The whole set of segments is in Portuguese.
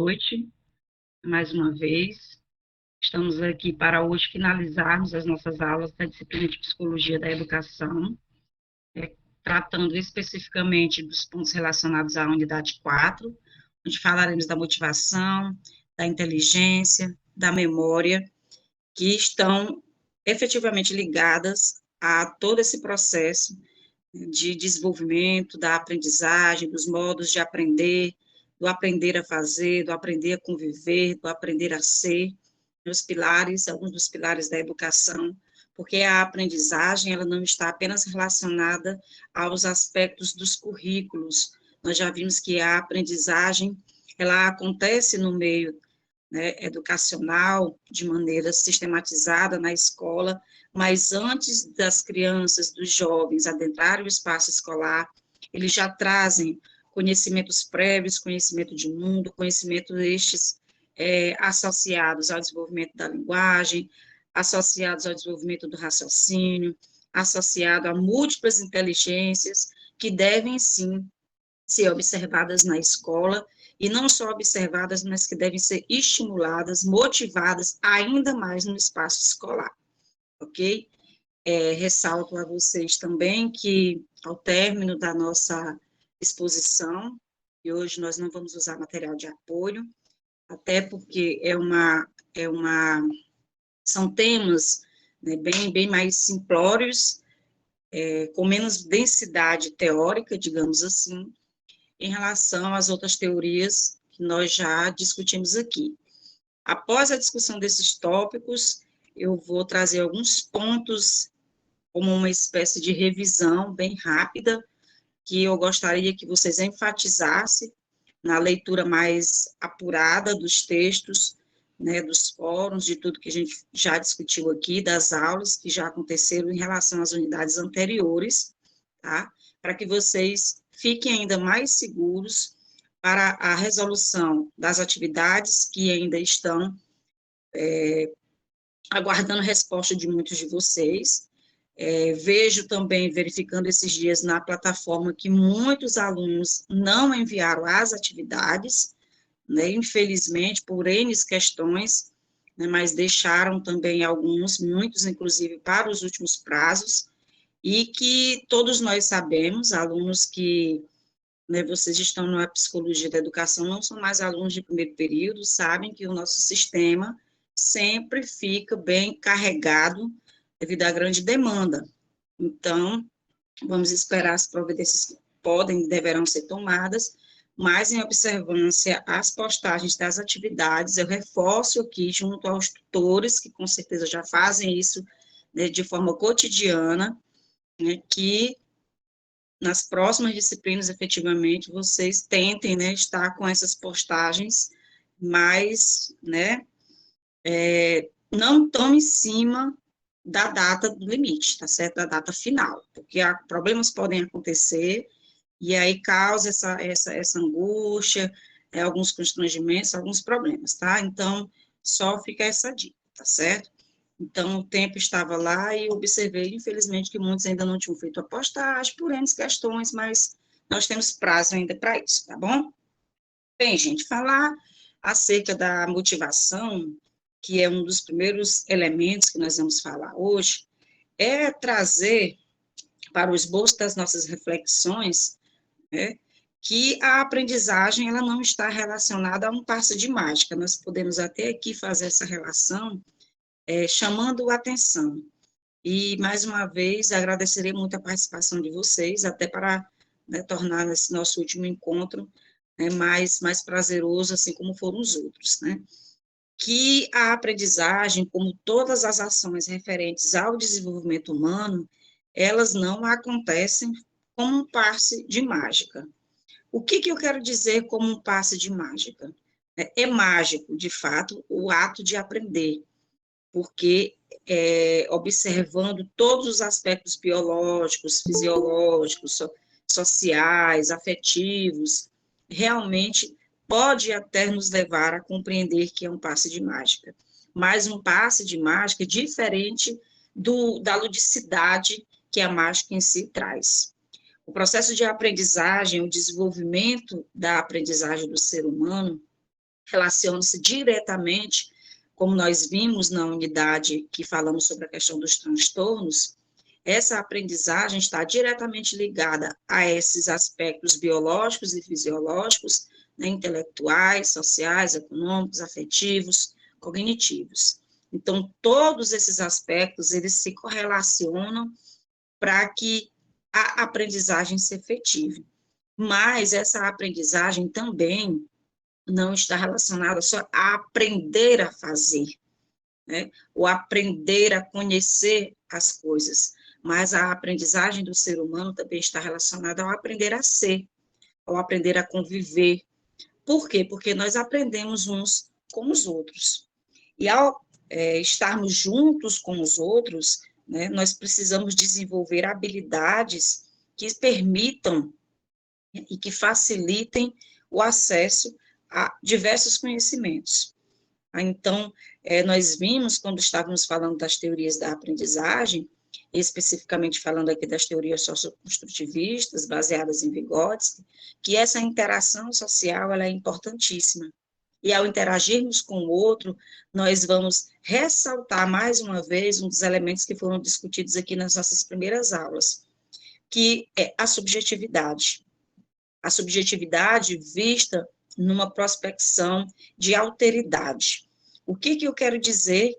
noite, mais uma vez. Estamos aqui para hoje finalizarmos as nossas aulas da disciplina de Psicologia da Educação, tratando especificamente dos pontos relacionados à unidade 4, onde falaremos da motivação, da inteligência, da memória, que estão efetivamente ligadas a todo esse processo de desenvolvimento, da aprendizagem, dos modos de aprender, do aprender a fazer, do aprender a conviver, do aprender a ser, os pilares, alguns dos pilares da educação, porque a aprendizagem, ela não está apenas relacionada aos aspectos dos currículos. Nós já vimos que a aprendizagem, ela acontece no meio, né, educacional, de maneira sistematizada na escola, mas antes das crianças, dos jovens adentrarem o espaço escolar, eles já trazem conhecimentos prévios, conhecimento de mundo, conhecimento estes associados ao desenvolvimento da linguagem, associados ao desenvolvimento do raciocínio, associado a múltiplas inteligências que devem, sim, ser observadas na escola, e não só observadas, mas que devem ser estimuladas, motivadas ainda mais no espaço escolar, ok? Ressalto a vocês também que, ao término da nossa exposição, e hoje nós não vamos usar material de apoio, até porque são temas, né, bem mais simplórios, com menos densidade teórica, digamos assim, em relação às outras teorias que nós já discutimos aqui. Após a discussão desses tópicos, eu vou trazer alguns pontos como uma espécie de revisão bem rápida, que eu gostaria que vocês enfatizassem na leitura mais apurada dos textos, né, dos fóruns, de tudo que a gente já discutiu aqui, das aulas que já aconteceram em relação às unidades anteriores, tá? Para que vocês fiquem ainda mais seguros para a resolução das atividades que ainda estão aguardando resposta de muitos de vocês. Vejo também, verificando esses dias na plataforma, que muitos alunos não enviaram as atividades, né, infelizmente, por N questões, né, mas deixaram também alguns, muitos, inclusive, para os últimos prazos, e que todos nós sabemos, alunos que, né, vocês estão na psicologia da educação, não são mais alunos de primeiro período, sabem que o nosso sistema sempre fica bem carregado devido à grande demanda. Então, vamos esperar as providências que podem e deverão ser tomadas, mas em observância às postagens das atividades, eu reforço aqui junto aos tutores, que com certeza já fazem isso, né, de forma cotidiana, né, que nas próximas disciplinas, efetivamente, vocês tentem, né, estar com essas postagens mais, né, não tão em cima da data do limite, tá certo? Da data final, porque problemas podem acontecer, e aí causa essa angústia, alguns constrangimentos, alguns problemas, tá? Então, só fica essa dica, tá certo? Então, o tempo estava lá e observei, infelizmente, que muitos ainda não tinham feito a postagem, por N questões, mas nós temos prazo ainda para isso, tá bom? Bem, gente, falar acerca da motivação, que é um dos primeiros elementos que nós vamos falar hoje, é trazer para o esboço das nossas reflexões, né, que a aprendizagem ela não está relacionada a um passe de mágica. Nós podemos até aqui fazer essa relação, chamando a atenção. E, mais uma vez, agradecerei muito a participação de vocês, até para, né, tornar esse nosso último encontro, né, mais prazeroso, assim como foram os outros, né? Que a aprendizagem, como todas as ações referentes ao desenvolvimento humano, elas não acontecem como um passe de mágica. O que eu quero dizer como um passe de mágica? É mágico, de fato, o ato de aprender, porque observando todos os aspectos biológicos, fisiológicos, sociais, afetivos, realmente pode até nos levar a compreender que é um passe de mágica. Mas um passe de mágica é diferente da ludicidade que a mágica em si traz. O processo de aprendizagem, o desenvolvimento da aprendizagem do ser humano, relaciona-se diretamente, como nós vimos na unidade que falamos sobre a questão dos transtornos, essa aprendizagem está diretamente ligada a esses aspectos biológicos e fisiológicos, né, intelectuais, sociais, econômicos, afetivos, cognitivos. Então, todos esses aspectos, eles se correlacionam para que a aprendizagem se efetive. Mas essa aprendizagem também não está relacionada só a aprender a fazer, né? Ou aprender a conhecer as coisas, mas a aprendizagem do ser humano também está relacionada ao aprender a ser, ao aprender a conviver. Por quê? Porque nós aprendemos uns com os outros. E ao estarmos juntos com os outros, né, nós precisamos desenvolver habilidades que permitam e que facilitem o acesso a diversos conhecimentos. Então, nós vimos, quando estávamos falando das teorias da aprendizagem, especificamente falando aqui das teorias socioconstrutivistas, baseadas em Vygotsky, que essa interação social ela é importantíssima. E ao interagirmos com o outro, nós vamos ressaltar mais uma vez um dos elementos que foram discutidos aqui nas nossas primeiras aulas, que é a subjetividade. A subjetividade vista numa prospecção de alteridade. O que eu quero dizer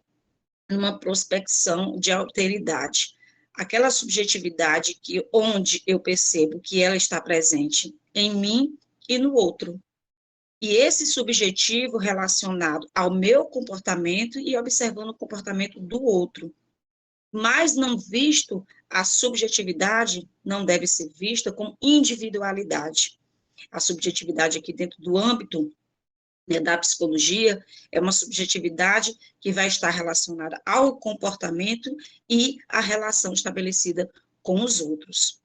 numa prospecção de alteridade? Aquela subjetividade que, onde eu percebo que ela está presente em mim e no outro. E esse subjetivo relacionado ao meu comportamento e observando o comportamento do outro. Mas não visto, a subjetividade não deve ser vista como individualidade. A subjetividade aqui dentro do âmbito, né, da psicologia é uma subjetividade que vai estar relacionada ao comportamento e à relação estabelecida com os outros.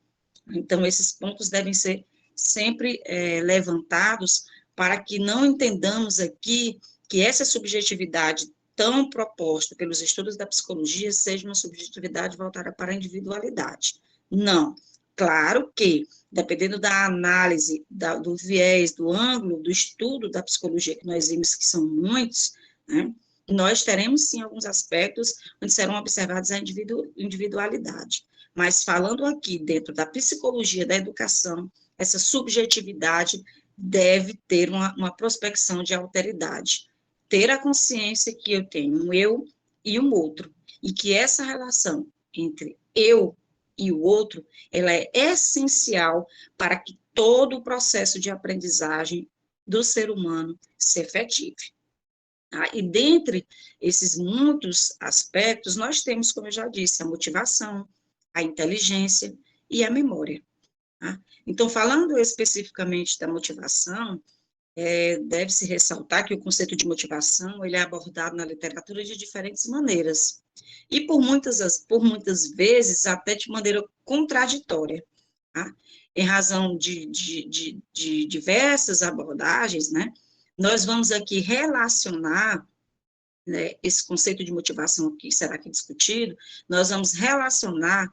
Então, esses pontos devem ser sempre levantados para que não entendamos aqui que essa subjetividade tão proposta pelos estudos da psicologia seja uma subjetividade voltada para a individualidade. Não. Claro que, dependendo da análise, do viés, do ângulo, do estudo da psicologia, que nós vimos que são muitos, né, nós teremos, sim, alguns aspectos onde serão observados a individualidade. Mas falando aqui dentro da psicologia da educação, essa subjetividade deve ter uma prospecção de alteridade. Ter a consciência que eu tenho um eu e um outro, e que essa relação entre eu e o outro, ela é essencial para que todo o processo de aprendizagem do ser humano se efetive. Tá? E dentre esses muitos aspectos, nós temos, como eu já disse, a motivação, a inteligência e a memória. Tá? Então, falando especificamente da motivação, deve-se ressaltar que o conceito de motivação ele é abordado na literatura de diferentes maneiras, e por muitas vezes até de maneira contraditória, tá? Em razão de diversas abordagens, né, nós vamos aqui relacionar, né, esse conceito de motivação que será aqui discutido, nós vamos relacionar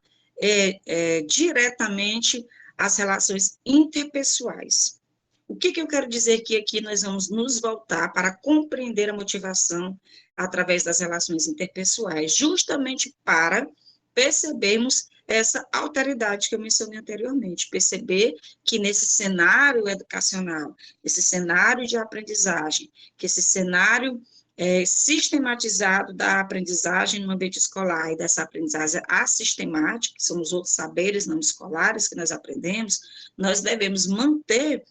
diretamente as relações interpessoais. O que eu quero dizer que aqui nós vamos nos voltar para compreender a motivação através das relações interpessoais, justamente para percebermos essa alteridade que eu mencionei anteriormente, perceber que nesse cenário educacional, esse cenário de aprendizagem, que esse cenário sistematizado da aprendizagem no ambiente escolar e dessa aprendizagem assistemática, que são os outros saberes não escolares que nós aprendemos, nós devemos manter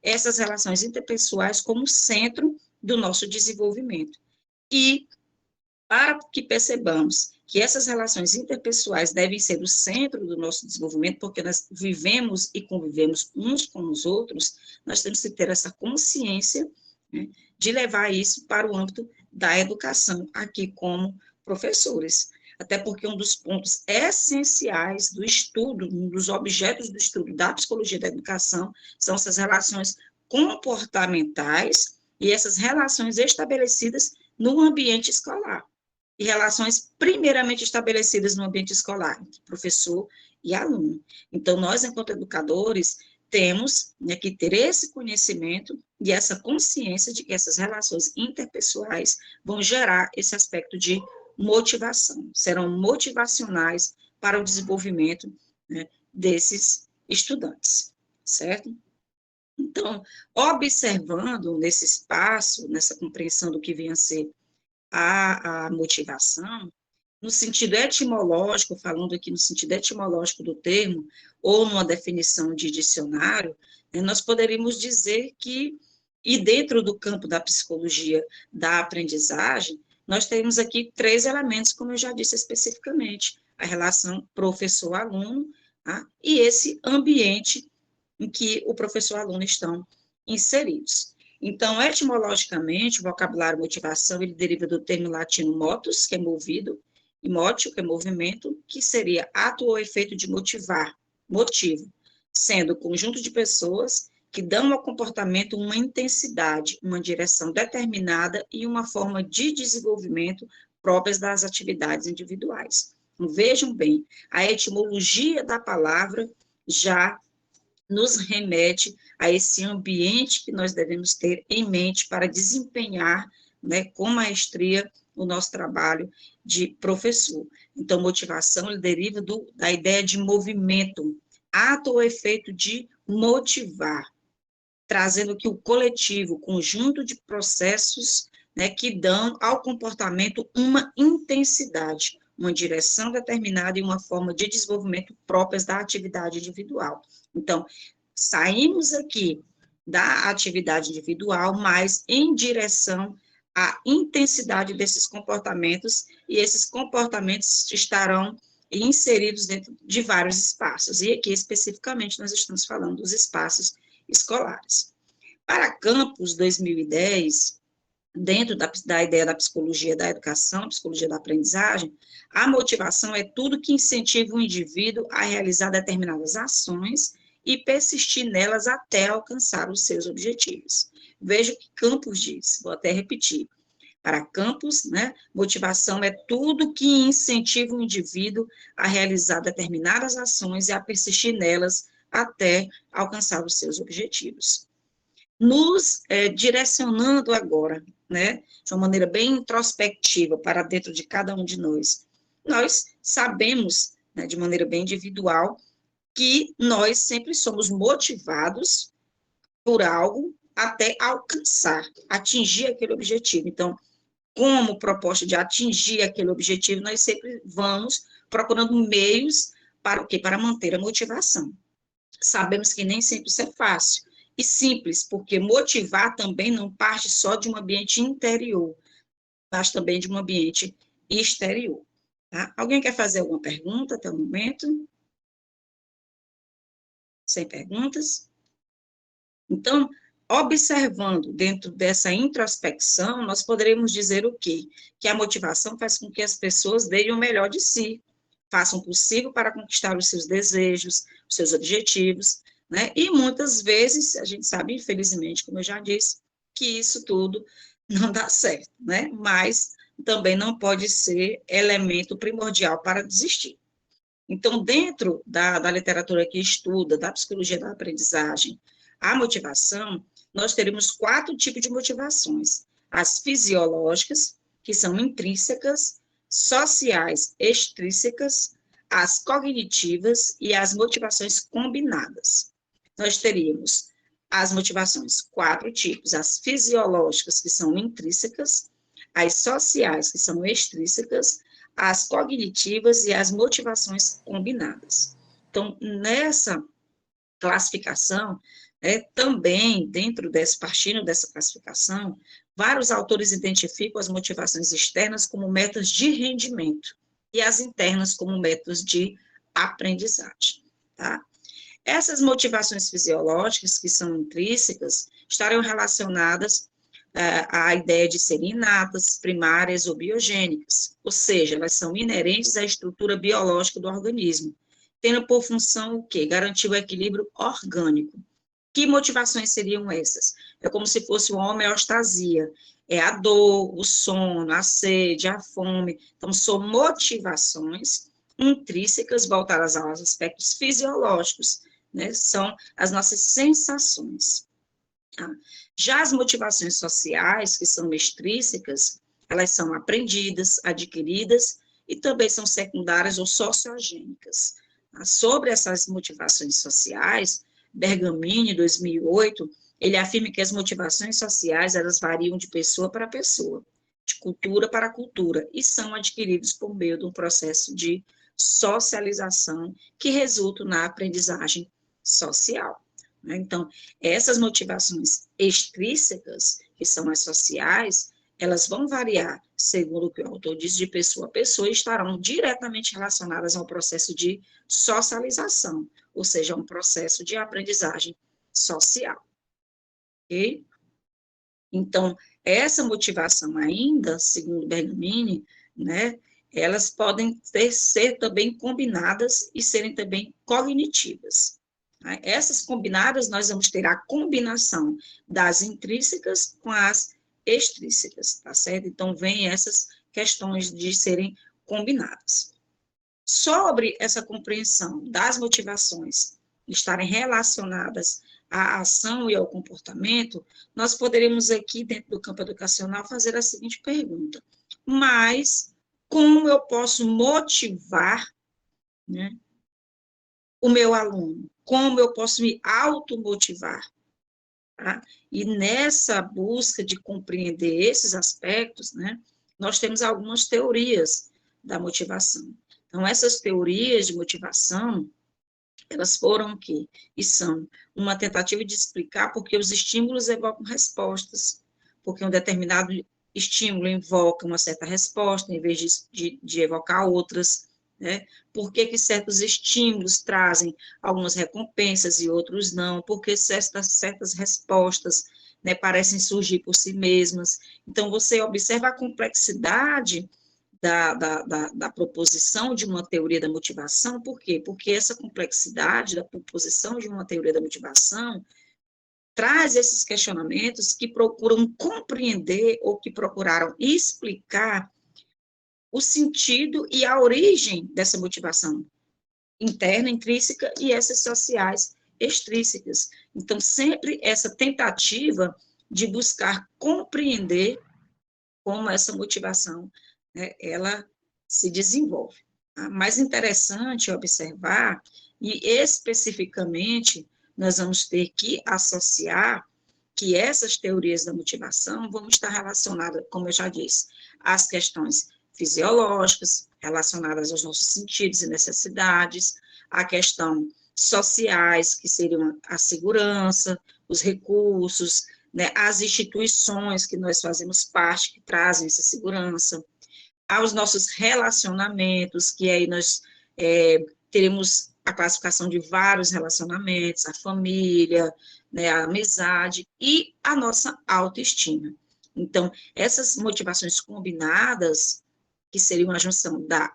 essas relações interpessoais como centro do nosso desenvolvimento. E para que percebamos que essas relações interpessoais devem ser o centro do nosso desenvolvimento, porque nós vivemos e convivemos uns com os outros, nós temos que ter essa consciência, né, de levar isso para o âmbito da educação, aqui como professores. Até porque um dos pontos essenciais do estudo, um dos objetos do estudo da psicologia da educação, são essas relações comportamentais e essas relações estabelecidas no ambiente escolar. E relações primeiramente estabelecidas no ambiente escolar, entre professor e aluno. Então, nós, enquanto educadores, temos, né, que ter esse conhecimento e essa consciência de que essas relações interpessoais vão gerar esse aspecto de motivação, serão motivacionais para o desenvolvimento, né, desses estudantes, certo? Então, observando nesse espaço, nessa compreensão do que vem a ser a motivação, no sentido etimológico, falando aqui no sentido etimológico do termo, ou numa definição de dicionário, né, nós poderíamos dizer que, e dentro do campo da psicologia da aprendizagem, nós temos aqui 3 elementos, como eu já disse especificamente, a relação professor-aluno, tá? E esse ambiente em que o professor e o aluno estão inseridos. Então, etimologicamente, o vocabulário motivação, ele deriva do termo latino motus, que é movido, e motio, que é movimento, que seria ato ou efeito de motivar, motivo, sendo o conjunto de pessoas que dão ao comportamento uma intensidade, uma direção determinada e uma forma de desenvolvimento próprias das atividades individuais. Então, vejam bem, a etimologia da palavra já nos remete a esse ambiente que nós devemos ter em mente para desempenhar, né, com maestria o nosso trabalho de professor. Então, motivação ele deriva da ideia de movimento, ato ou efeito de motivar, trazendo que o coletivo, conjunto de processos, né, que dão ao comportamento uma intensidade, uma direção determinada e uma forma de desenvolvimento próprias da atividade individual. Então, saímos aqui da atividade individual, mas em direção à intensidade desses comportamentos, e esses comportamentos estarão inseridos dentro de vários espaços, e aqui especificamente nós estamos falando dos espaços escolares. Para Campus 2010, dentro da ideia da psicologia da educação, psicologia da aprendizagem, a motivação é tudo que incentiva o indivíduo a realizar determinadas ações e persistir nelas até alcançar os seus objetivos. Veja o que Campos diz, vou até repetir. Para Campos, né, motivação é tudo que incentiva o indivíduo a realizar determinadas ações e a persistir nelas até alcançar os seus objetivos. Nos direcionando agora, né, de uma maneira bem introspectiva para dentro de cada um de nós, nós sabemos, né, de maneira bem individual, que nós sempre somos motivados por algo até alcançar, atingir aquele objetivo. Então, como proposta de atingir aquele objetivo, nós sempre vamos procurando meios para o quê? Para manter a motivação. Sabemos que nem sempre isso é fácil e simples, porque motivar também não parte só de um ambiente interior, mas também de um ambiente exterior. Tá? Alguém quer fazer alguma pergunta até o momento? Sem perguntas? Então, observando dentro dessa introspecção, nós poderemos dizer o quê? Que a motivação faz com que as pessoas deem o melhor de si, façam o possível para conquistar os seus desejos, os seus objetivos, né? E muitas vezes, a gente sabe, infelizmente, como eu já disse, que isso tudo não dá certo, né? Mas também não pode ser elemento primordial para desistir. Então, dentro da literatura que estuda, da psicologia da aprendizagem, a motivação, nós teremos 4 tipos de motivações. As fisiológicas, que são intrínsecas, sociais extrínsecas, as cognitivas e as motivações combinadas. Nós teríamos as motivações, 4 tipos, as fisiológicas, que são intrínsecas, as sociais, que são extrínsecas, as cognitivas e as motivações combinadas. Então, nessa classificação, também, partindo dessa classificação, vários autores identificam as motivações externas como metas de rendimento e as internas como metas de aprendizagem, tá? Essas motivações fisiológicas, que são intrínsecas, estarão relacionadas à ideia de serem inatas, primárias ou biogênicas, ou seja, elas são inerentes à estrutura biológica do organismo, tendo por função o quê? Garantir o equilíbrio orgânico. Que motivações seriam essas? É como se fosse uma homeostasia, é a dor, o sono, a sede, a fome. Então, são motivações intrínsecas voltadas aos aspectos fisiológicos, né? São as nossas sensações. Tá? Já as motivações sociais, que são extrínsecas, elas são aprendidas, adquiridas e também são secundárias ou sociogênicas. Tá? Sobre essas motivações sociais, Bergamini, 2008, ele afirma que as motivações sociais, elas variam de pessoa para pessoa, de cultura para cultura, e são adquiridos por meio de um processo de socialização que resulta na aprendizagem social. Né? Então, essas motivações extrínsecas, que são as sociais, elas vão variar, segundo o que o autor diz, de pessoa a pessoa, e estarão diretamente relacionadas ao processo de socialização, ou seja, um processo de aprendizagem social. Ok? Então, essa motivação ainda, segundo Bergamini, né, elas podem ser também combinadas e serem também cognitivas. Tá? Essas combinadas, nós vamos ter a combinação das intrínsecas com as extrínsecas, tá certo? Então, vem essas questões de serem combinadas. Sobre essa compreensão das motivações estarem relacionadas à ação e ao comportamento, nós poderíamos aqui, dentro do campo educacional, fazer a seguinte pergunta: mas como eu posso motivar, né, o meu aluno? Como eu posso me automotivar? Tá? E nessa busca de compreender esses aspectos, né, nós temos algumas teorias da motivação. Então, essas teorias de motivação, elas foram o quê? E são uma tentativa de explicar porque os estímulos evocam respostas, porque um determinado estímulo invoca uma certa resposta, em vez de evocar outras, né? Por que certos estímulos trazem algumas recompensas e outros não? Por que certas respostas, né, parecem surgir por si mesmas? Então, você observa a complexidade da proposição de uma teoria da motivação, por quê? Porque essa complexidade da proposição de uma teoria da motivação traz esses questionamentos que procuram compreender ou que procuraram explicar o sentido e a origem dessa motivação interna, intrínseca, e essas sociais extrínsecas. Então, sempre essa tentativa de buscar compreender como essa motivação, né, ela se desenvolve. Tá? Mais interessante observar, e especificamente nós vamos ter que associar que essas teorias da motivação vão estar relacionadas, como eu já disse, às questões fisiológicas, relacionadas aos nossos sentidos e necessidades, a questão sociais, que seriam a segurança, os recursos, né, as instituições que nós fazemos parte, que trazem essa segurança, aos nossos relacionamentos, que aí nós teremos a classificação de vários relacionamentos, a família, né, a amizade e a nossa autoestima. Então, essas motivações combinadas, que seriam a junção da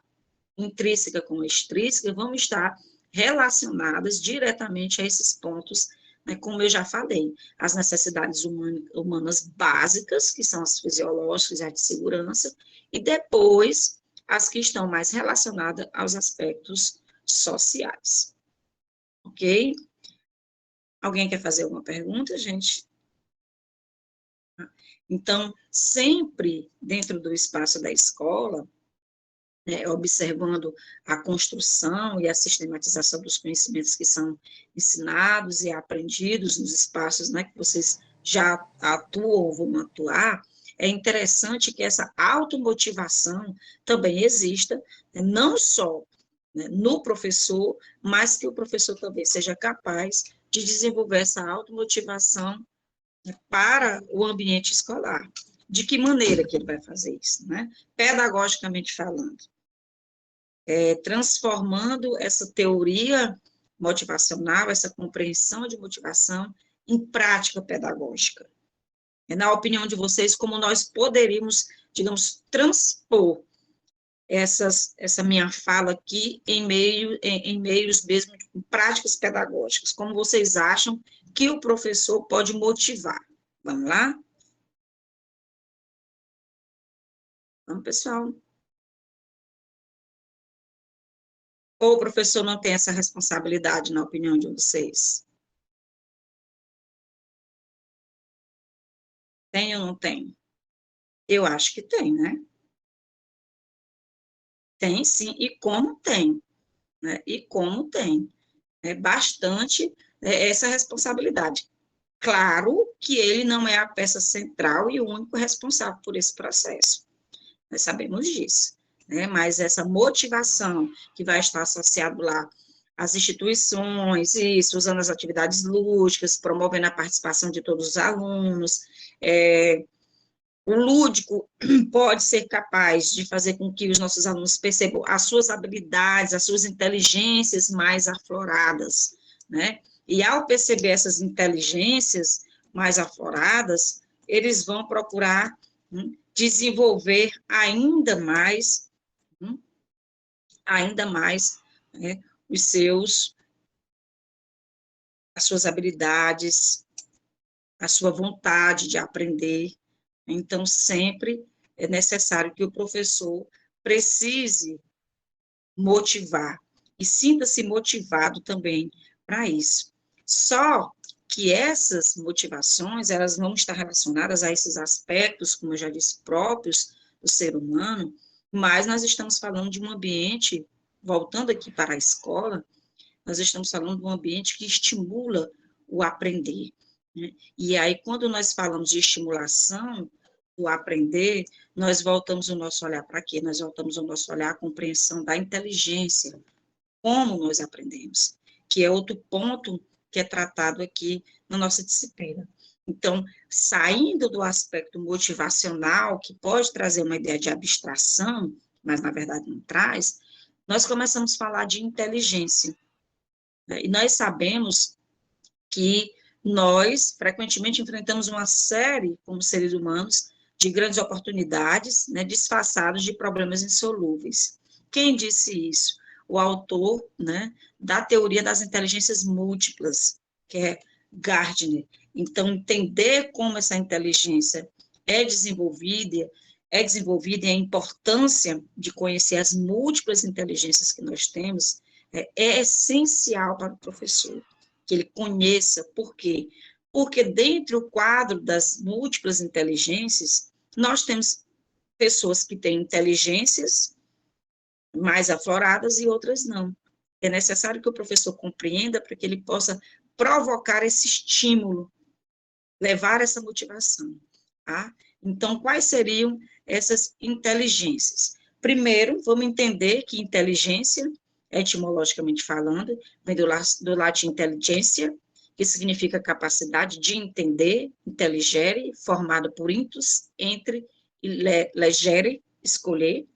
intrínseca com extrínseca, vão estar relacionadas diretamente a esses pontos, né, como eu já falei, as necessidades humanas básicas, que são as fisiológicas e as de segurança, e depois as que estão mais relacionadas aos aspectos sociais. Ok? Alguém quer fazer alguma pergunta, gente? Então, sempre dentro do espaço da escola, né, observando a construção e a sistematização dos conhecimentos que são ensinados e aprendidos nos espaços, né, que vocês já atuam ou vão atuar, é interessante que essa automotivação também exista, né, não só, né, no professor, mas que o professor também seja capaz de desenvolver essa automotivação, né, para o ambiente escolar. De que maneira que ele vai fazer isso, né? Pedagogicamente falando, transformando essa teoria motivacional, essa compreensão de motivação, em prática pedagógica. Na opinião de vocês, como nós poderíamos, digamos, transpor essa minha fala aqui em meios mesmo, em práticas pedagógicas? Como vocês acham que o professor pode motivar? Vamos lá? Vamos, pessoal. Ou o professor não tem essa responsabilidade, na opinião de vocês? Tem ou não tem? Eu acho que tem, né? Tem sim, e como tem, né? E como tem. É bastante essa responsabilidade. Claro que ele não é a peça central e o único responsável por esse processo. Nós sabemos disso, né? Mas essa motivação que vai estar associado lá às instituições, isso, usando as atividades lúdicas, promovendo a participação de todos os alunos, o lúdico pode ser capaz de fazer com que os nossos alunos percebam as suas habilidades, as suas inteligências mais afloradas, né? E ao perceber essas inteligências mais afloradas, eles vão procurar desenvolver ainda mais, né, os seus, as suas habilidades, a sua vontade de aprender. Então, sempre é necessário que o professor precise motivar e sinta-se motivado também para isso. Só que essas motivações, elas vão estar relacionadas a esses aspectos, como eu já disse, próprios do ser humano, mas nós estamos falando de um ambiente, voltando aqui para a escola, nós estamos falando de um ambiente que estimula o aprender, né? E aí, quando nós falamos de estimulação do aprender, nós voltamos o nosso olhar para quê? Nós voltamos o nosso olhar à compreensão da inteligência, como nós aprendemos, que é outro ponto que é tratado aqui na nossa disciplina. Então, saindo do aspecto motivacional, que pode trazer uma ideia de abstração, mas na verdade não traz, nós começamos a falar de inteligência, né? E nós sabemos que nós, frequentemente, enfrentamos uma série, como seres humanos, de grandes oportunidades, né, disfarçados de problemas insolúveis. Quem disse isso? O autor, né, da teoria das inteligências múltiplas, que é Gardner. Então, entender como essa inteligência é desenvolvida e a importância de conhecer as múltiplas inteligências que nós temos é essencial para o professor, que ele conheça. Por quê? Porque dentro do quadro das múltiplas inteligências, nós temos pessoas que têm inteligências mais afloradas e outras não. É necessário que o professor compreenda para que ele possa provocar esse estímulo, levar essa motivação, tá? Então, quais seriam essas inteligências? Primeiro, vamos entender que inteligência, etimologicamente falando, vem do latim intelligência, que significa capacidade de entender, intelligere, formado por intus, entre, e legere, escolher.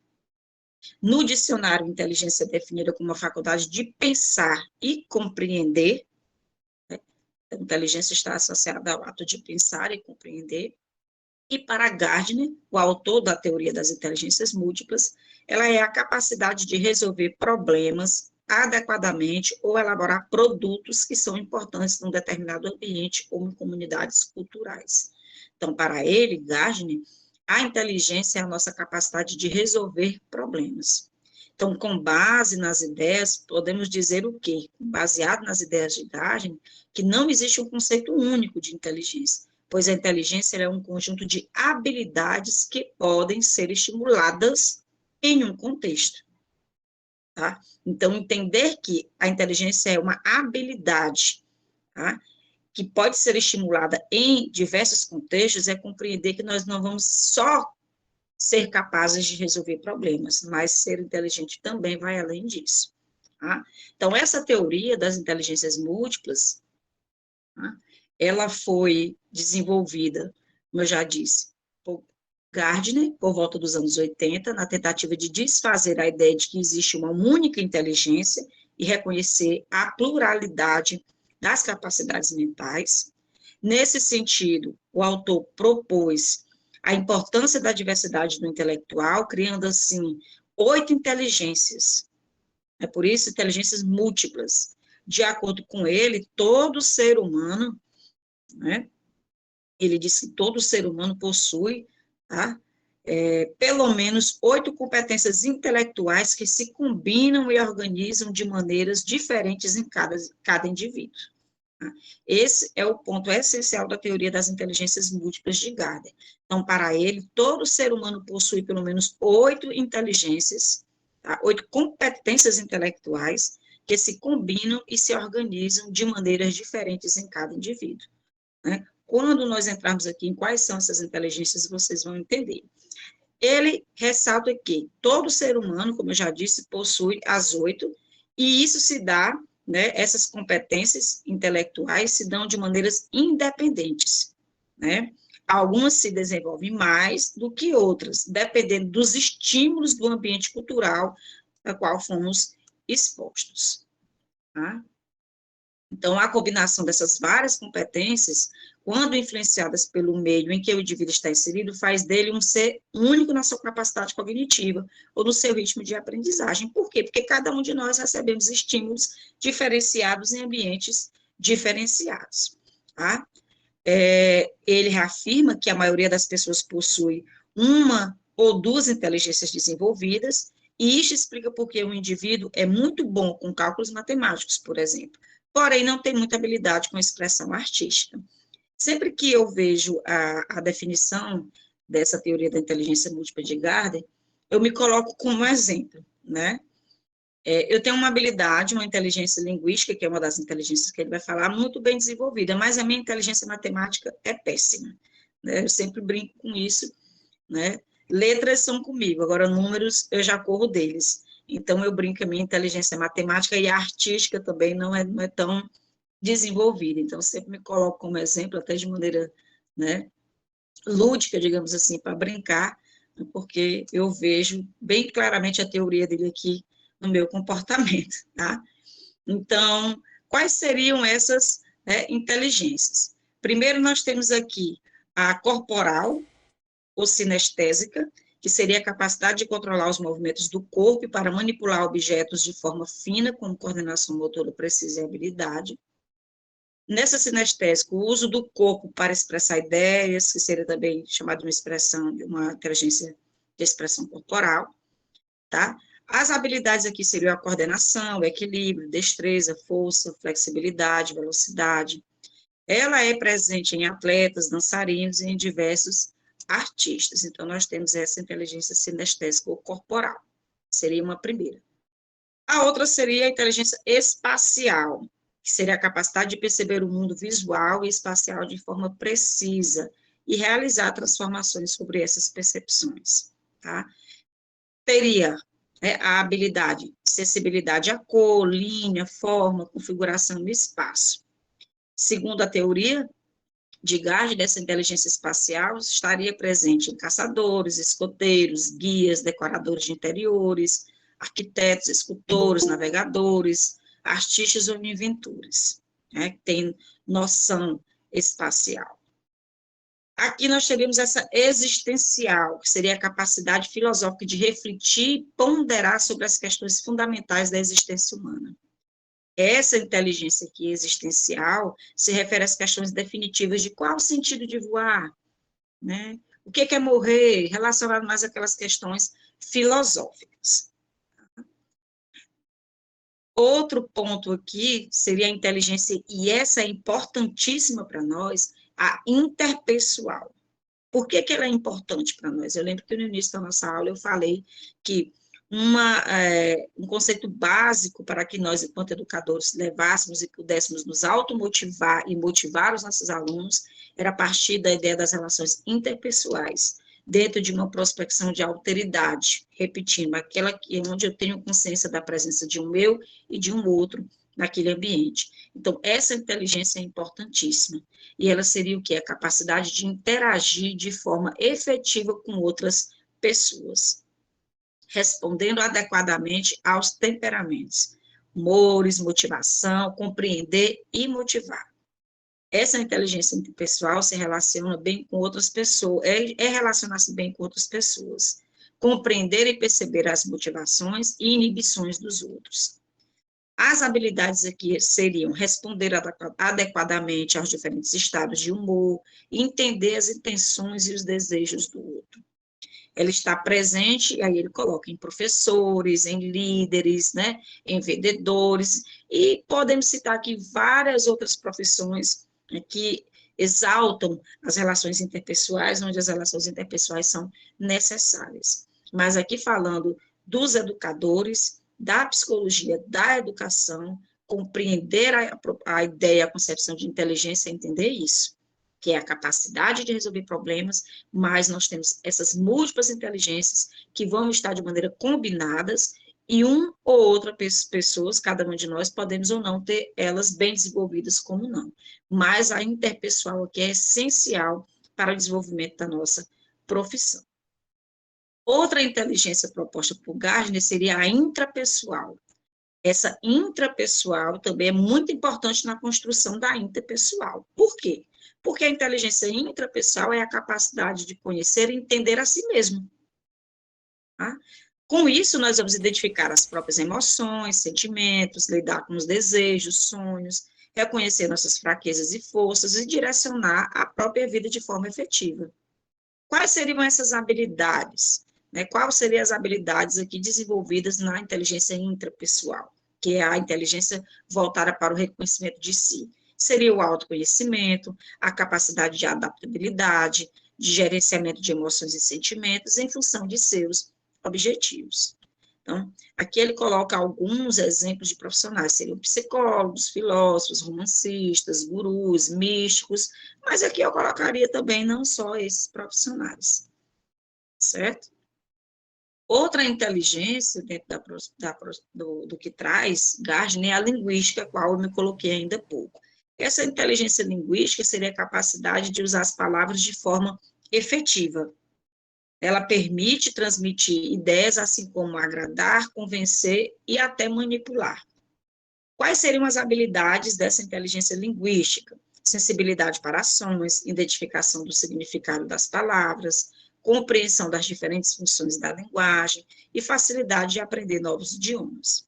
No dicionário, inteligência é definida como a faculdade de pensar e compreender. A inteligência está associada ao ato de pensar e compreender. E para Gardner, o autor da teoria das inteligências múltiplas, ela é a capacidade de resolver problemas adequadamente ou elaborar produtos que são importantes num determinado ambiente ou em comunidades culturais. Então, para ele, Gardner, a inteligência é a nossa capacidade de resolver problemas. Então, com base nas ideias, podemos dizer o quê? Baseado nas ideias de Gardner, que não existe um conceito único de inteligência, pois a inteligência é um conjunto de habilidades que podem ser estimuladas em um contexto, tá? Então, entender que a inteligência é uma habilidade, tá, que pode ser estimulada em diversos contextos, é compreender que nós não vamos só ser capazes de resolver problemas, mas ser inteligente também vai além disso, tá? Então, essa teoria das inteligências múltiplas, tá, ela foi desenvolvida, como eu já disse, por Gardner, por volta dos anos 80, na tentativa de desfazer a ideia de que existe uma única inteligência e reconhecer a pluralidade das capacidades mentais. Nesse sentido, o autor propôs a importância da diversidade do intelectual, criando, assim, 8 inteligências. É por isso, inteligências múltiplas. De acordo com ele, todo ser humano, né, ele diz que todo ser humano possui, tá, pelo menos 8 competências intelectuais que se combinam e organizam de maneiras diferentes em cada indivíduo. Esse é o ponto essencial da teoria das inteligências múltiplas de Gardner. Então, para ele, todo ser humano possui pelo menos 8 inteligências, 8 competências intelectuais que se combinam e se organizam de maneiras diferentes em cada indivíduo. Né? Quando nós entrarmos aqui em quais são essas inteligências, vocês vão entender. Ele ressalta que todo ser humano, como eu já disse, possui as 8, e isso se dá, né, essas competências intelectuais se dão de maneiras independentes, né? Algumas se desenvolvem mais do que outras, dependendo dos estímulos do ambiente cultural a qual fomos expostos, tá? Então, a combinação dessas várias competências, quando influenciadas pelo meio em que o indivíduo está inserido, faz dele um ser único na sua capacidade cognitiva ou no seu ritmo de aprendizagem. Por quê? Porque cada um de nós recebemos estímulos diferenciados em ambientes diferenciados. Tá? Ele reafirma que a maioria das pessoas possui uma ou duas inteligências desenvolvidas, e isso explica porque o indivíduo é muito bom com cálculos matemáticos, por exemplo, porém não tem muita habilidade com expressão artística. Sempre que eu vejo a definição dessa teoria da inteligência múltipla de Gardner, eu me coloco como exemplo, né? Eu tenho uma habilidade, uma inteligência linguística, que é uma das inteligências que ele vai falar, muito bem desenvolvida, mas a minha inteligência matemática é péssima, né? Eu sempre brinco com isso, né? Letras são comigo, agora números eu já corro deles. Então, eu brinco que a minha inteligência matemática e artística também não é tão desenvolvida. Então, eu sempre me coloco como exemplo, até de maneira, né, lúdica, digamos assim, para brincar, porque eu vejo bem claramente a teoria dele aqui no meu comportamento, tá? Então, quais seriam essas, né, inteligências? Primeiro, nós temos aqui a corporal, ou sinestésica, que seria a capacidade de controlar os movimentos do corpo para manipular objetos de forma fina, como coordenação motora precisa e habilidade. Nessa sinestésica, o uso do corpo para expressar ideias, que seria também chamado de uma expressão, de uma inteligência de expressão corporal, tá? As habilidades aqui seriam a coordenação, o equilíbrio, destreza, força, flexibilidade, velocidade. Ela é presente em atletas, dançarinos e em diversos artistas. Então, nós temos essa inteligência sinestésica ou corporal. Seria uma primeira. A outra seria a inteligência espacial, que seria a capacidade de perceber o mundo visual e espacial de forma precisa e realizar transformações sobre essas percepções, tá? Teria, né, a habilidade, sensibilidade à cor, linha, forma, configuração no espaço. Segundo a teoria de Gardner, dessa inteligência espacial, estaria presente em caçadores, escoteiros, guias, decoradores de interiores, arquitetos, escultores, navegadores, artistas ou inventores, né, que têm noção espacial. Aqui nós teríamos essa existencial, que seria a capacidade filosófica de refletir e ponderar sobre as questões fundamentais da existência humana. Essa inteligência aqui existencial se refere às questões definitivas de qual o sentido de voar, né? O que é morrer, relacionado mais àquelas questões filosóficas. Outro ponto aqui seria a inteligência, e essa é importantíssima para nós, a interpessoal. Por que ela é importante para nós? Eu lembro que no início da nossa aula eu falei que um conceito básico para que nós, enquanto educadores, levássemos e pudéssemos nos automotivar e motivar os nossos alunos, era a partir da ideia das relações interpessoais, dentro de uma prospecção de alteridade, repetindo, aquela que onde eu tenho consciência da presença de um eu e de um outro naquele ambiente. Então, essa inteligência é importantíssima, e ela seria o quê? A capacidade de interagir de forma efetiva com outras pessoas, respondendo adequadamente aos temperamentos, humores, motivação, compreender e motivar. Essa inteligência interpessoal se relaciona bem com outras pessoas, relacionar-se bem com outras pessoas, compreender e perceber as motivações e inibições dos outros. As habilidades aqui seriam responder adequadamente aos diferentes estados de humor, entender as intenções e os desejos do outro. ela está presente, e aí ele coloca em professores, em líderes, né, em vendedores, e podemos citar aqui várias outras profissões, né, que exaltam as relações interpessoais, onde as relações interpessoais são necessárias. Mas aqui falando dos educadores, da psicologia, da educação, compreender a ideia, a concepção de inteligência, entender isso, que é a capacidade de resolver problemas, mas nós temos essas múltiplas inteligências que vão estar de maneira combinadas e um ou outra pessoas, cada um de nós, podemos ou não ter elas bem desenvolvidas como não. Mas a interpessoal aqui é essencial para o desenvolvimento da nossa profissão. Outra inteligência proposta por Gardner seria a intrapessoal. Essa intrapessoal também é muito importante na construção da interpessoal. Por quê? Porque a inteligência intrapessoal é a capacidade de conhecer e entender a si mesmo. Tá? Com isso, nós vamos identificar as próprias emoções, sentimentos, lidar com os desejos, sonhos, reconhecer nossas fraquezas e forças e direcionar a própria vida de forma efetiva. Quais seriam essas habilidades? Né? Quais seriam as habilidades aqui desenvolvidas na inteligência intrapessoal, que é a inteligência voltada para o reconhecimento de si? Seria o autoconhecimento, a capacidade de adaptabilidade, de gerenciamento de emoções e sentimentos em função de seus objetivos. Então, aqui ele coloca alguns exemplos de profissionais, seriam psicólogos, filósofos, romancistas, gurus, místicos, mas aqui eu colocaria também não só esses profissionais, certo? Outra inteligência dentro do que traz Gardner é a linguística, a qual eu me coloquei ainda há pouco. Essa inteligência linguística seria a capacidade de usar as palavras de forma efetiva. Ela permite transmitir ideias, assim como agradar, convencer e até manipular. Quais seriam as habilidades dessa inteligência linguística? Sensibilidade para ações, identificação do significado das palavras, compreensão das diferentes funções da linguagem e facilidade de aprender novos idiomas.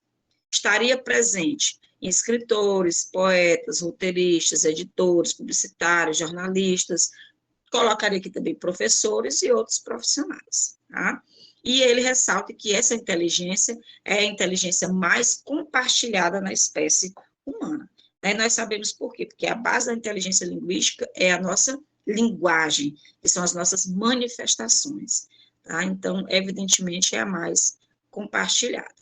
Estaria presente em escritores, poetas, roteiristas, editores, publicitários, jornalistas, colocaria aqui também professores e outros profissionais, tá? E ele ressalta que essa inteligência é a inteligência mais compartilhada na espécie humana. Aí nós sabemos por quê, porque a base da inteligência linguística é a nossa linguagem, que são as nossas manifestações, tá? Então, evidentemente, é a mais compartilhada.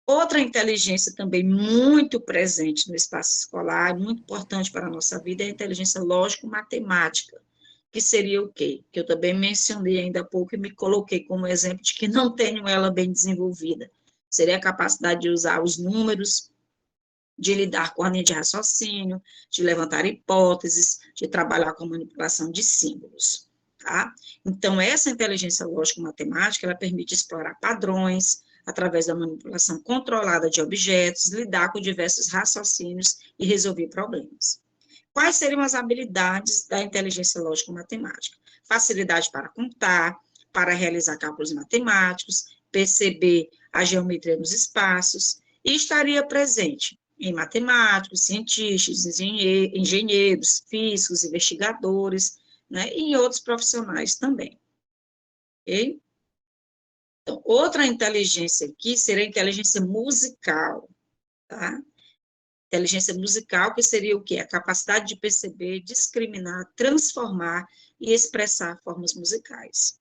Outra inteligência também muito presente no espaço escolar, muito importante para a nossa vida, é a inteligência lógico-matemática, que seria o quê? Que eu também mencionei ainda há pouco e me coloquei como exemplo de que não tenho ela bem desenvolvida. Seria a capacidade de usar os números, de lidar com a linha de raciocínio, de levantar hipóteses, de trabalhar com manipulação de símbolos, tá? Então, essa inteligência lógico-matemática, ela permite explorar padrões, através da manipulação controlada de objetos, lidar com diversos raciocínios e resolver problemas. Quais seriam as habilidades da inteligência lógico-matemática? Facilidade para contar, para realizar cálculos matemáticos, perceber a geometria nos espaços, e estaria presente em matemáticos, cientistas, engenheiros, físicos, investigadores, né, e em outros profissionais também. Ok? Então, outra inteligência aqui seria a inteligência musical, tá? Inteligência musical, que seria o quê? A capacidade de perceber, discriminar, transformar e expressar formas musicais.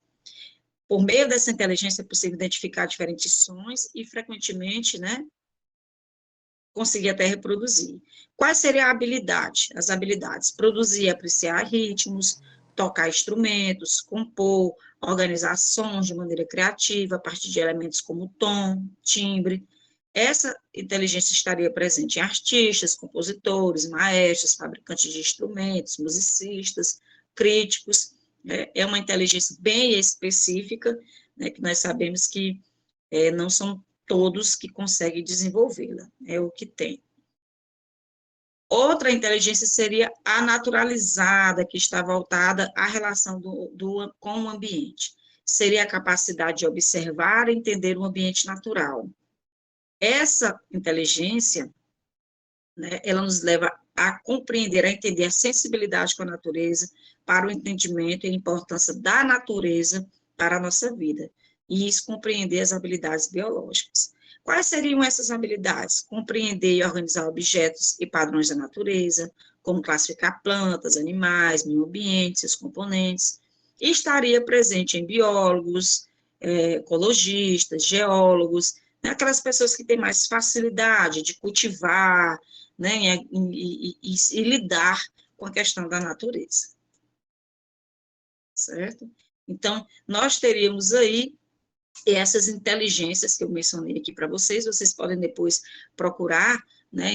Por meio dessa inteligência é possível identificar diferentes sons e, frequentemente, né, conseguir até reproduzir. Quais seriam a habilidade? As habilidades: produzir e apreciar ritmos, tocar instrumentos, compor, organizar sons de maneira criativa, a partir de elementos como tom, timbre. Essa inteligência estaria presente em artistas, compositores, maestros, fabricantes de instrumentos, musicistas, críticos. Né? É uma inteligência bem específica, né, que nós sabemos que não são todos que conseguem desenvolvê-la, é o que tem. Outra inteligência seria a naturalizada, que está voltada à relação com o ambiente. Seria a capacidade de observar e entender o ambiente natural. Essa inteligência, né, ela nos leva a compreender, a entender a sensibilidade com a natureza, para o entendimento e a importância da natureza para a nossa vida, e isso compreender as habilidades biológicas. Quais seriam essas habilidades? Compreender e organizar objetos e padrões da natureza, como classificar plantas, animais, meio ambiente, seus componentes, e estaria presente em biólogos, ecologistas, geólogos, né, aquelas pessoas que têm mais facilidade de cultivar, né, e lidar com a questão da natureza, certo? Então, nós teríamos aí essas inteligências que eu mencionei aqui para vocês podem depois procurar, né,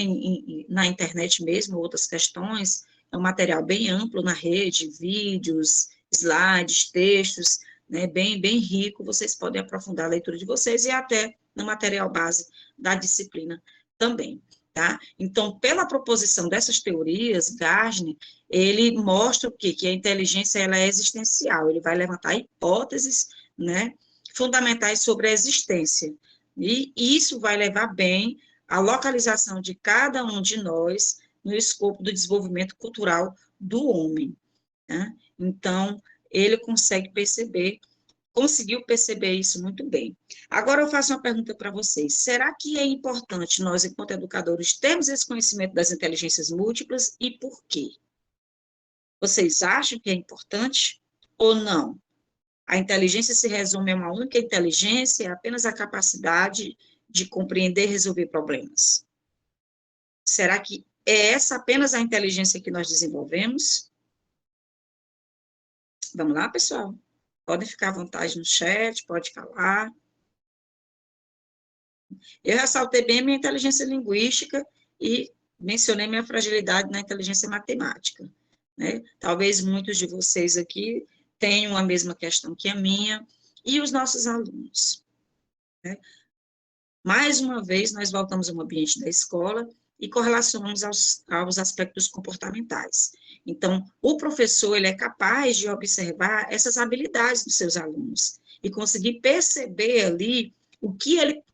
na internet mesmo, outras questões, é um material bem amplo na rede, vídeos, slides, textos, né, bem rico, vocês podem aprofundar a leitura de vocês e até no material base da disciplina também, tá? Então, pela proposição dessas teorias, Gardner, ele mostra o quê? Que a inteligência, ela é existencial, ele vai levantar hipóteses, né, fundamentais sobre a existência. E isso vai levar bem à localização de cada um de nós no escopo do desenvolvimento cultural do homem, né? Então, ele conseguiu perceber isso muito bem. Agora eu faço uma pergunta para vocês. Será que é importante nós, enquanto educadores, termos esse conhecimento das inteligências múltiplas e por quê? Vocês acham que é importante ou não? A inteligência se resume a uma única inteligência, é apenas a capacidade de compreender e resolver problemas. Será que é essa apenas a inteligência que nós desenvolvemos? Vamos lá, pessoal? Podem ficar à vontade no chat, pode falar. Eu ressaltei bem a minha inteligência linguística e mencionei minha fragilidade na inteligência matemática, né? Talvez muitos de vocês aqui tenham a mesma questão que a minha, e os nossos alunos, né? Mais uma vez, nós voltamos ao ambiente da escola e correlacionamos aos aspectos comportamentais. Então, o professor, ele é capaz de observar essas habilidades dos seus alunos e conseguir perceber ali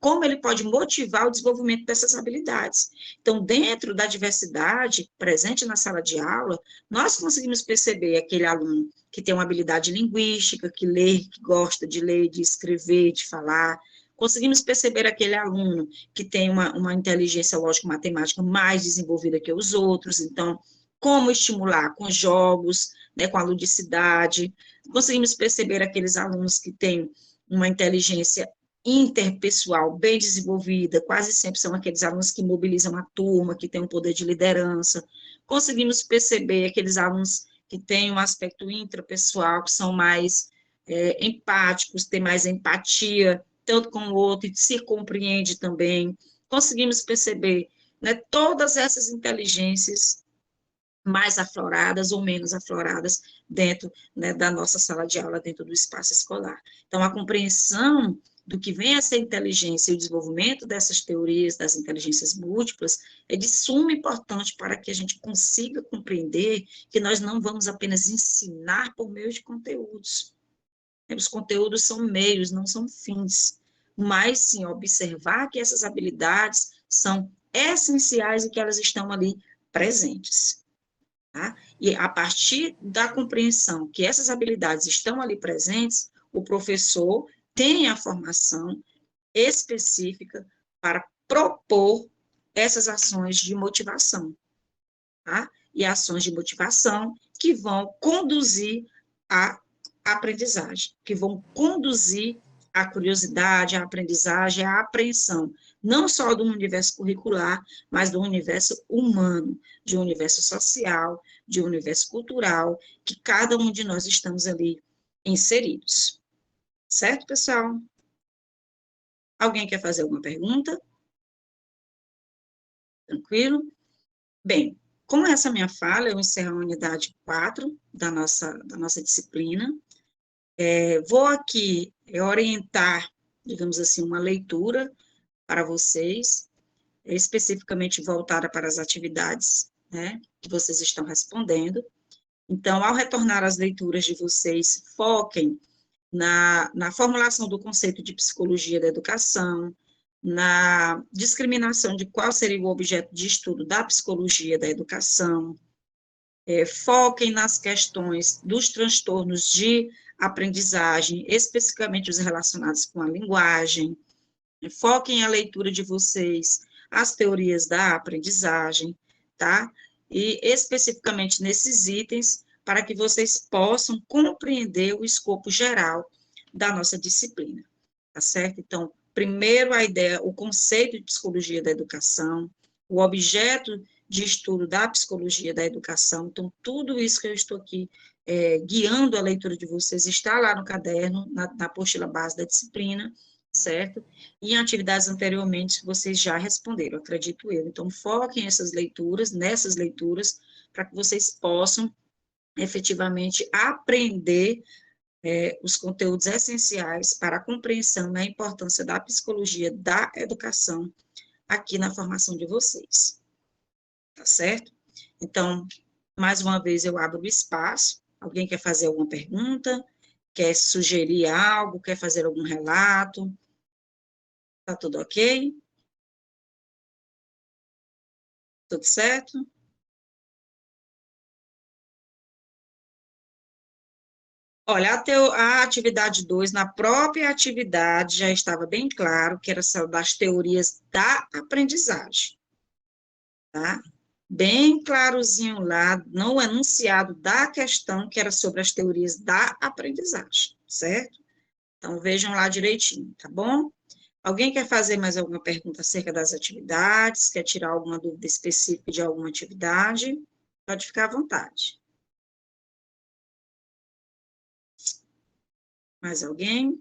como ele pode motivar o desenvolvimento dessas habilidades. Então, dentro da diversidade presente na sala de aula, nós conseguimos perceber aquele aluno que tem uma habilidade linguística, que lê, que gosta de ler, de escrever, de falar. Conseguimos perceber aquele aluno que tem uma inteligência lógico-matemática mais desenvolvida que os outros, então, como estimular? Com jogos, né, com a ludicidade. Conseguimos perceber aqueles alunos que têm uma inteligência interpessoal bem desenvolvida, quase sempre são aqueles alunos que mobilizam a turma, que têm um poder de liderança. Conseguimos perceber aqueles alunos que têm um aspecto intrapessoal, que são mais empáticos, têm mais empatia, tanto com o outro, e se compreende também. Conseguimos perceber, né, todas essas inteligências mais afloradas ou menos afloradas dentro, né, da nossa sala de aula, dentro do espaço escolar. Então, a compreensão do que vem a ser inteligência e o desenvolvimento dessas teorias das inteligências múltiplas é de suma importância para que a gente consiga compreender que nós não vamos apenas ensinar por meio de conteúdos. Os conteúdos são meios, não são fins, mas sim observar que essas habilidades são essenciais e que elas estão ali presentes. Tá? E a partir da compreensão que essas habilidades estão ali presentes, o professor tem a formação específica para propor essas ações de motivação, tá? E ações de motivação que vão conduzir à aprendizagem, que vão conduzir à curiosidade, à aprendizagem, à apreensão, não só do universo curricular, mas do universo humano, de um universo social, de um universo cultural, que cada um de nós estamos ali inseridos. Certo, pessoal? Alguém quer fazer alguma pergunta? Tranquilo? Bem, com essa minha fala, eu encerro a unidade 4 da nossa disciplina. Vou aqui orientar, digamos assim, uma leitura para vocês, especificamente voltada para as atividades, né, que vocês estão respondendo. Então, ao retornar às leituras de vocês, foquem na formulação do conceito de psicologia da educação, na discriminação de qual seria o objeto de estudo da psicologia da educação, foquem nas questões dos transtornos de aprendizagem, especificamente os relacionados com a linguagem. Foquem a leitura de vocês, as teorias da aprendizagem, tá? E especificamente nesses itens, para que vocês possam compreender o escopo geral da nossa disciplina, tá certo? Então, primeiro a ideia, o conceito de psicologia da educação, o objeto de estudo da psicologia da educação. Então, tudo isso que eu estou aqui guiando a leitura de vocês está lá no caderno, na apostila base da disciplina, certo? E em atividades anteriormente vocês já responderam, acredito eu. Então, foquem nessas leituras, para que vocês possam efetivamente aprender os conteúdos essenciais para a compreensão e a importância da psicologia da educação aqui na formação de vocês, tá certo? Então, mais uma vez eu abro o espaço. Alguém quer fazer alguma pergunta? Quer sugerir algo? Quer fazer algum relato? Tá tudo ok? Tudo certo? Olha, a atividade 2, na própria atividade, já estava bem claro que era das teorias da aprendizagem, tá? Bem clarozinho lá, no enunciado da questão, que era sobre as teorias da aprendizagem, certo? Então, vejam lá direitinho, tá bom? Alguém quer fazer mais alguma pergunta acerca das atividades? Quer tirar alguma dúvida específica de alguma atividade? Pode ficar à vontade. Mais alguém?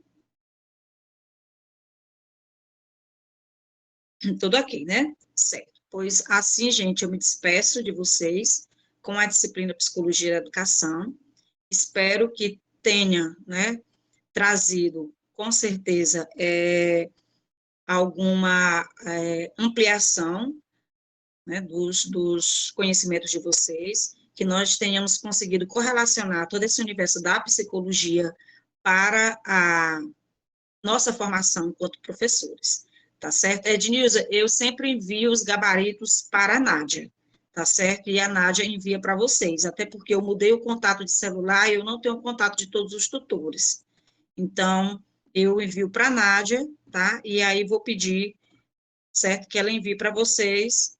Tudo ok, né? Certo. Pois assim, gente, eu me despeço de vocês com a disciplina Psicologia da Educação. Espero que tenha, né, trazido, com certeza, alguma ampliação, né, dos conhecimentos de vocês, que nós tenhamos conseguido correlacionar todo esse universo da psicologia para a nossa formação enquanto professores, tá certo? Ednilza, eu sempre envio os gabaritos para a Nádia, tá certo? E a Nádia envia para vocês, até porque eu mudei o contato de celular e eu não tenho o contato de todos os tutores. Então, eu envio para a Nádia, tá? E aí vou pedir, certo? Que ela envie para vocês,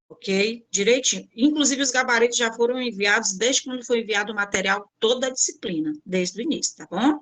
ok? Direitinho. Inclusive, os gabaritos já foram enviados desde quando foi enviado o material, toda a disciplina, desde o início, tá bom?